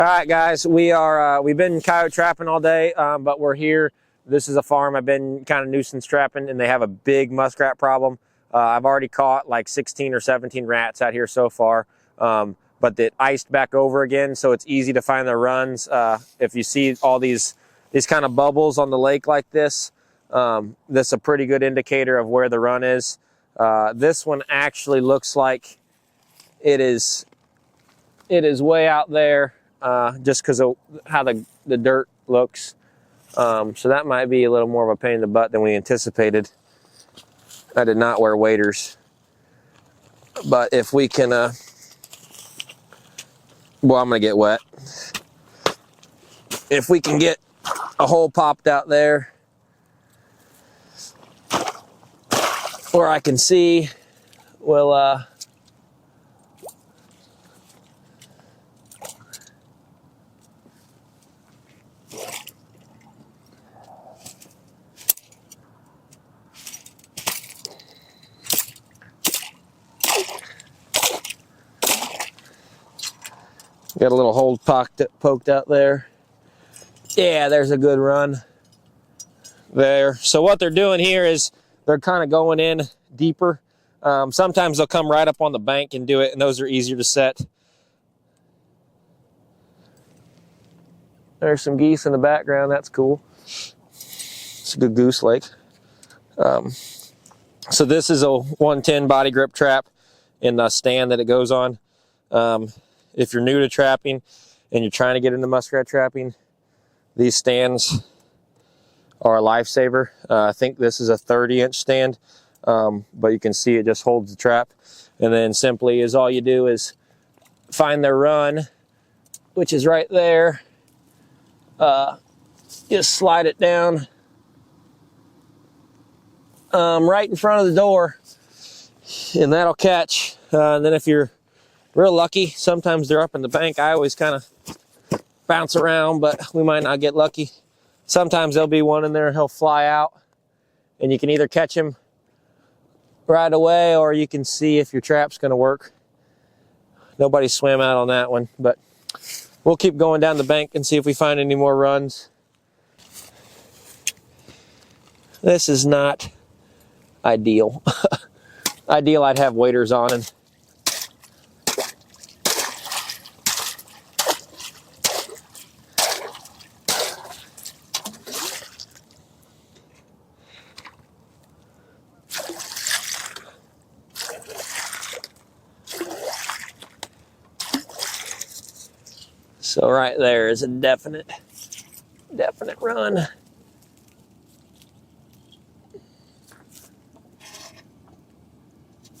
All right, guys, we've been coyote trapping all day, but we're here. This is a farm I've been kind of nuisance trapping, and they have a big muskrat problem. I've already caught like 16 or 17 rats out here so far, but it iced back over again, so it's easy to find their runs. If you see all these kind of bubbles on the lake like this, this is a pretty good indicator of where the run is. This one actually looks like it is way out there. Just because of how the dirt looks. So that might be a little more of a pain in the butt than we anticipated. I did not wear waders. But if we can, well, I'm gonna get wet. If we can get a hole popped out there where I can see, we'll, got a little hole poked out there. Yeah, there's a good run there. So what they're doing here is they're kind of going in deeper. Sometimes they'll come right up on the bank and do it, and those are easier to set. There's some geese in the background. That's cool. It's a good goose lake. So this is a 110 body grip trap in the stand that it goes on. If you're new to trapping and you're trying to get into muskrat trapping, these stands are a lifesaver. I think this is a 30-inch stand, but you can see it just holds the trap. And then simply is all you do is find their run, which is right there. Just slide it down right in front of the door, and that'll catch. And then if you're real lucky, sometimes they're up in the bank. I always kind of bounce around, but we might not get lucky. Sometimes there'll be one in there, he'll fly out, and you can either catch him right away, or you can see if your trap's gonna work. Nobody swam out on that one, but we'll keep going down the bank and see if we find any more runs. This is not ideal. Ideal, I'd have waders on and so right there is a definite run.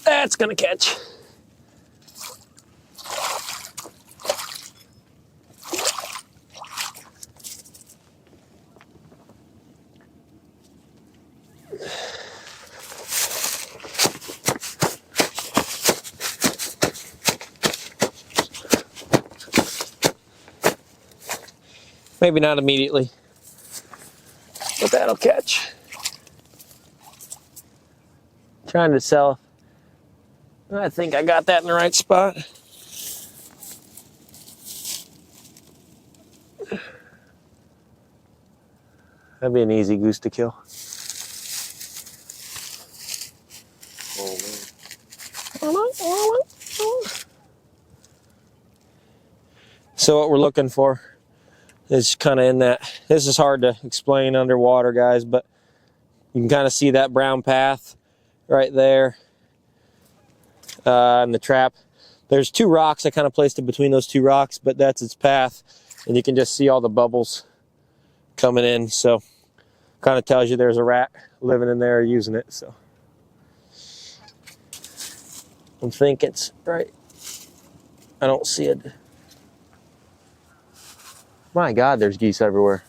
That's gonna catch. Maybe not immediately, but that'll catch. Trying to sell. I think I got that in the right spot. That'd be an easy goose to kill. So what we're looking for is kind of in that. This is hard to explain underwater, guys, but you can kind of see that brown path right there. And the trap, there's two rocks. I kind of placed it between those two rocks, but that's its path, and you can just see all the bubbles coming in. So kind of tells you there's a rat living in there using it. So I think it's right. I don't see it. My God, there's geese everywhere.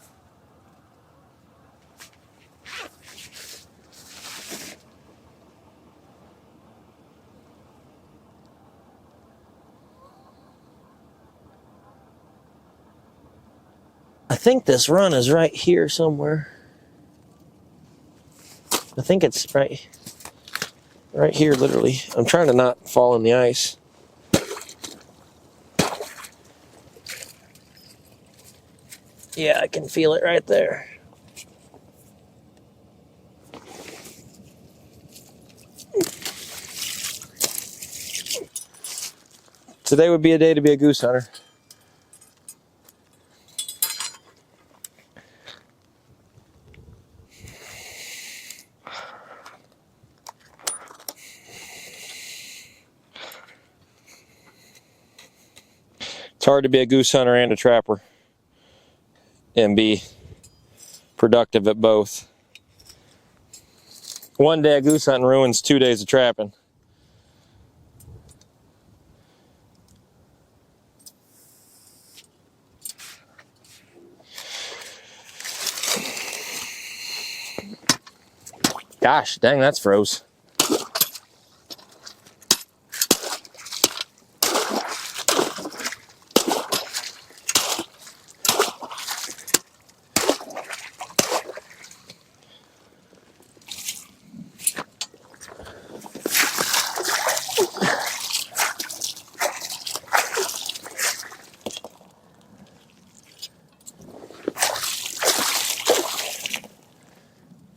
I think this run is right here somewhere. I think it's right here, literally. I'm trying to not fall in the ice. Yeah, I can feel it right there. Today would be a day to be a goose hunter. It's hard to be a goose hunter and a trapper and be productive at both. One day of goose hunting ruins 2 days of trapping. Gosh, dang, that's froze.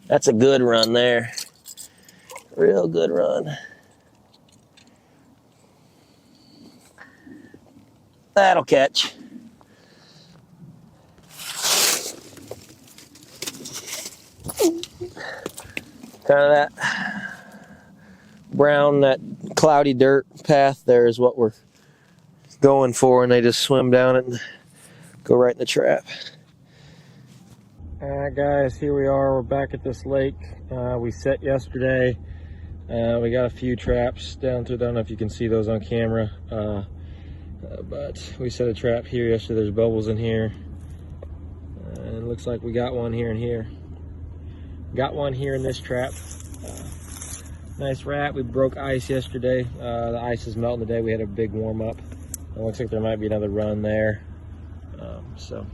That's a good run there. Real good run. That'll catch. Kind of that brown, that cloudy dirt path there is what we're going for, and they just swim down it and go right in the trap. Alright guys, here we are. We're back at this lake. We set yesterday. We got a few traps down through. I don't know if you can see those on camera, but we set a trap here yesterday. There's bubbles in here, and it looks like we got one here and here. Got one here in this trap. Nice rat. We broke ice yesterday. The ice is melting today. We had a big warm up. It looks like there might be another run there. So